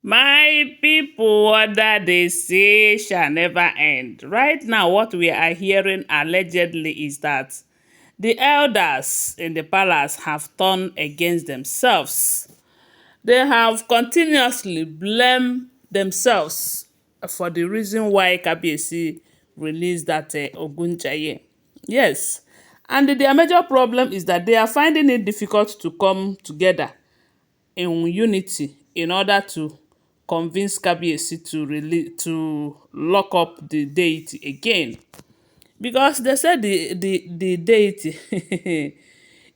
My people, what that they say shall never end. Right now, what we are hearing allegedly is that the elders in the palace have turned against themselves. They have continuously blamed themselves for the reason why Kabiyesi released that Ogunjaye. Yes, and their major problem is that they are finding it difficult to come together in unity in order to convince Kabiyesi to lock up the deity again. Because they said the deity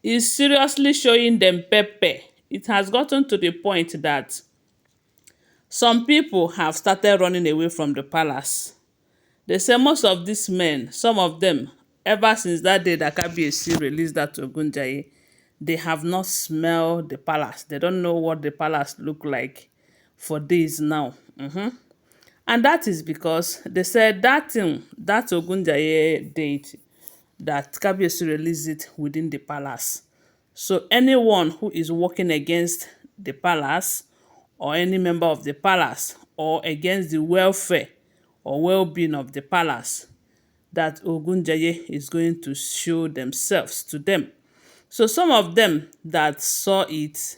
is seriously showing them pepper. It has gotten to the point that some people have started running away from the palace. They say most of these men, some of them, ever since that day that Kabiyesi released that to Ogunjaye, they have not smelled the palace. They don't know what the palace look like for days now. And that is because they said that thing, that Ogunjaye deity, that Kabiyesi released it within the palace. So anyone who is working against the palace or any member of the palace or against the welfare or well-being of the palace, that Ogunjaye is going to show themselves to them. So some of them that saw it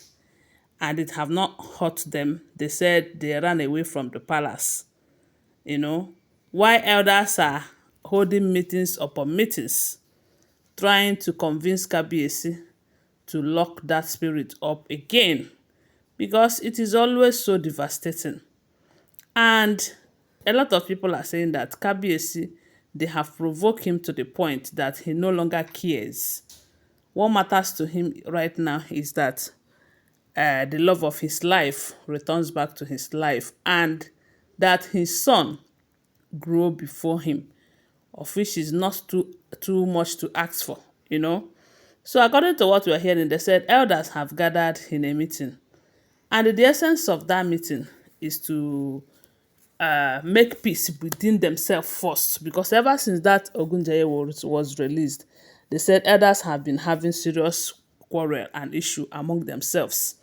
and it have not hurt them, they said they ran away from the palace. While elders are holding meetings upon meetings, trying to convince Kabiyesi to lock that spirit up again because it is always so devastating. And a lot of people are saying that Kabiyesi, they have provoked him to the point that he no longer cares. What matters to him right now is that the love of his life returns back to his life and that his son grow before him, of which is not too much to ask for. So according to what we're hearing, they said elders have gathered in a meeting. And the essence of that meeting is to make peace within themselves first. Because ever since that Ogunjaye was released, they said elders have been having serious quarrel and issue among themselves.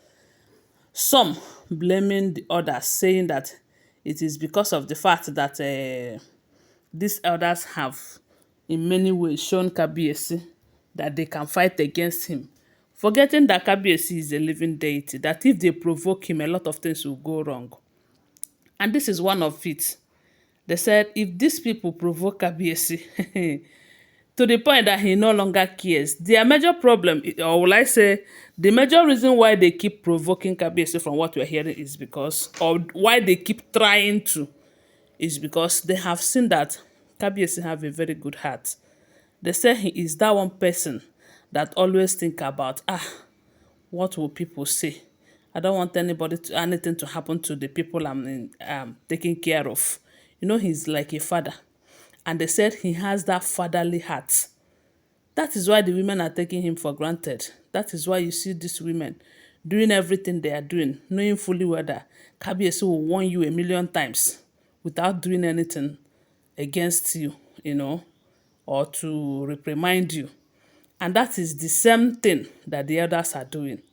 Some blaming the others, saying that it is because of the fact that these elders have in many ways shown Kabiyesi that they can fight against him, forgetting that Kabiyesi is a living deity, that if they provoke him, a lot of things will go wrong. And this is one of it. They said if these people provoke Kabiyesi to the point that he no longer cares, their major problem, or will I say, the major reason why they keep provoking Kabiyesi from what we're hearing is because, or why they keep trying to, is because they have seen that Kabiyesi have a very good heart. They say he is that one person that always think about, what will people say? I don't want anything to happen to the people taking care of. He's like a father. And they said he has that fatherly heart. That is why the women are taking him for granted. That is why you see these women doing everything they are doing, knowing fully well that Kabiyesi will warn you a million times without doing anything against you, or to reprimand you. And that is the same thing that the elders are doing.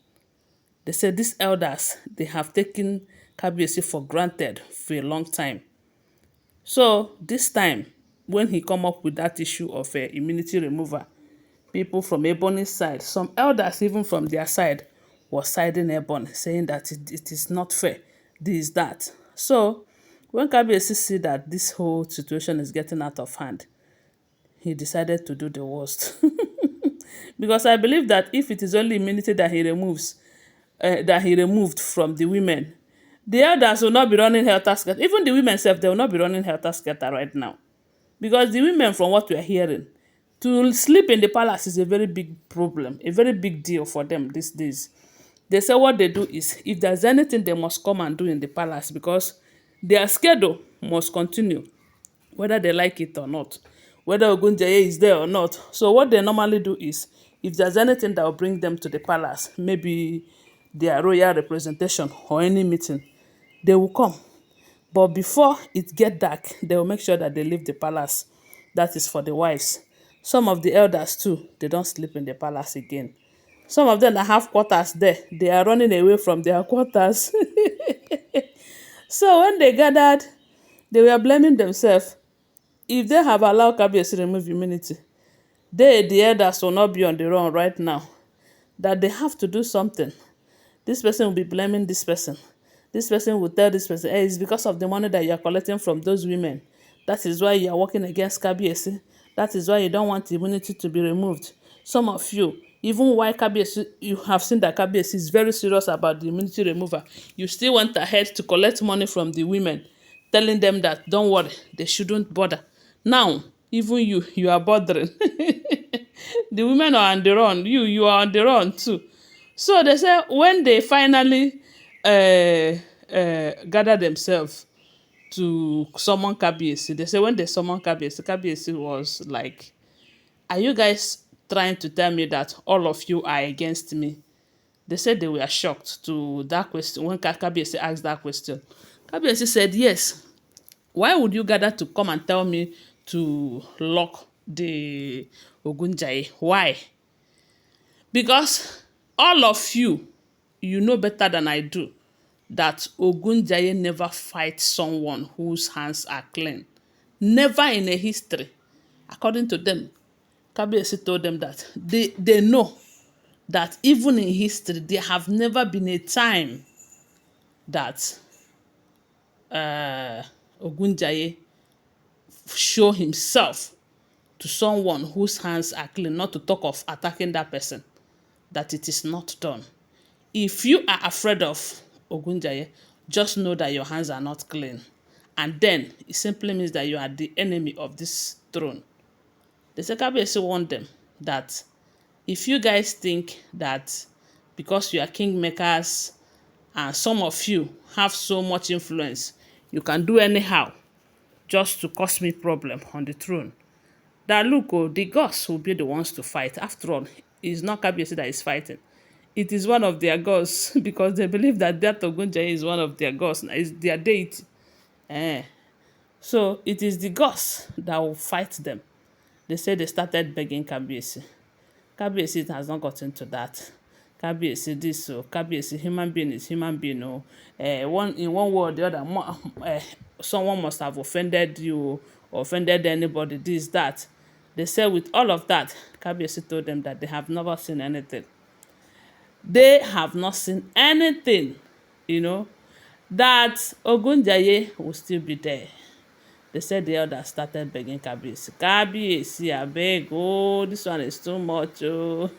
They say these elders, they have taken Kabiyesi for granted for a long time. So this time, when he come up with that issue of immunity removal, people from Ebony's side, some elders even from their side, was siding Ebony, saying that it is not fair, this, that. So when Kabiyesi see that this whole situation is getting out of hand, he decided to do the worst. Because I believe that if it is only immunity that he removed from the women, the elders will not be running helter skelter. Even the women self, they will not be running helter skelter right now. Because the women, from what we are hearing, to sleep in the palace is a very big problem, a very big deal for them these days. They say what they do is, if there's anything they must come and do in the palace, because their schedule must continue, whether they like it or not, whether Ogunjaye is there or not. So what they normally do is, if there's anything that will bring them to the palace, maybe their royal representation or any meeting, they will come. But before it get dark, they will make sure that they leave the palace. That is for the wives. Some of the elders too, they don't sleep in the palace again. Some of them that have quarters there, they are running away from their quarters. So when they gathered, they were blaming themselves. If they have allowed Kabiyesi to remove immunity, they, the elders, will not be on the run right now. That they have to do something. This person will be blaming this person. This person will tell this person, hey, it's because of the money that you are collecting from those women. That is why you are working against Kabiyesi. That is why you don't want immunity to be removed. Some of you, even why Kabiyesi, you have seen that Kabiyesi is very serious about the immunity removal. You still went ahead to collect money from the women, telling them that, don't worry, they shouldn't bother. Now, even you are bothering. The women are on the run. You are on the run too. So they say when they finally gather themselves to summon Kabiyesi, they say when they summon Kabiyesi, Kabiyesi was like, are you guys trying to tell me that all of you are against me? They said they were shocked to that question when Kabiyesi asked that question. Kabiyesi said, yes. Why would you gather to come and tell me to lock the Ogunjaye? Why? Because all of you, you know better than I do that Ogunjaye never fights someone whose hands are clean. Never in a history. According to them, Kabiyesi told them that they know that even in history, there have never been a time that Ogunjaye show himself to someone whose hands are clean, not to talk of attacking that person, that it is not done. If you are afraid of Ogunjaye, just know that your hands are not clean. And then it simply means that you are the enemy of this throne. The Sekabesi warned them that if you guys think that because you are kingmakers and some of you have so much influence, you can do anyhow just to cause me problem on the throne, that look, oh, the gods will be the ones to fight. After all, it's not Kabiyesi that is fighting. It is one of their gods because they believe that Ogunjaye is one of their gods, is their deity. Eh. So it is the gods that will fight them. They say they started begging Kabiyesi. Kabiyesi has not gotten to that. Kabiyesi this, so Kabiyesi, human being is human being. Oh. In one way or the other, someone must have offended you or offended anybody, this, that. They said with all of that, Kabiyesi told them that they have never seen anything. They have not seen anything, that Ogunjaye will still be there. They said the others started begging Kabiyesi. Kabiyesi, abeg, oh, this one is too much, oh.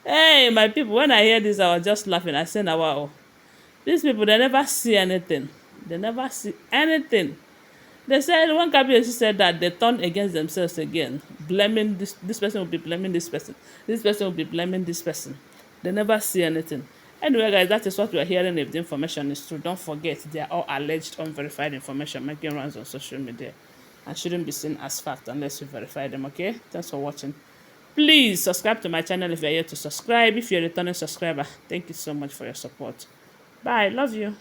Hey, my people, when I hear this, I was just laughing. I said, wow, these people, they never see anything. They never see anything. They said when Kabiyesi said that, they turned against themselves again, blaming this person will be blaming this person. This person will be blaming this person. They never see anything. Anyway, guys, that is what we are hearing. If the information is true, don't forget they are all alleged, unverified information making rounds on social media and shouldn't be seen as fact unless you verify them, okay? Thanks for watching. Please subscribe to my channel if you're here to subscribe. If you're a returning subscriber, thank you so much for your support. Bye. Love you.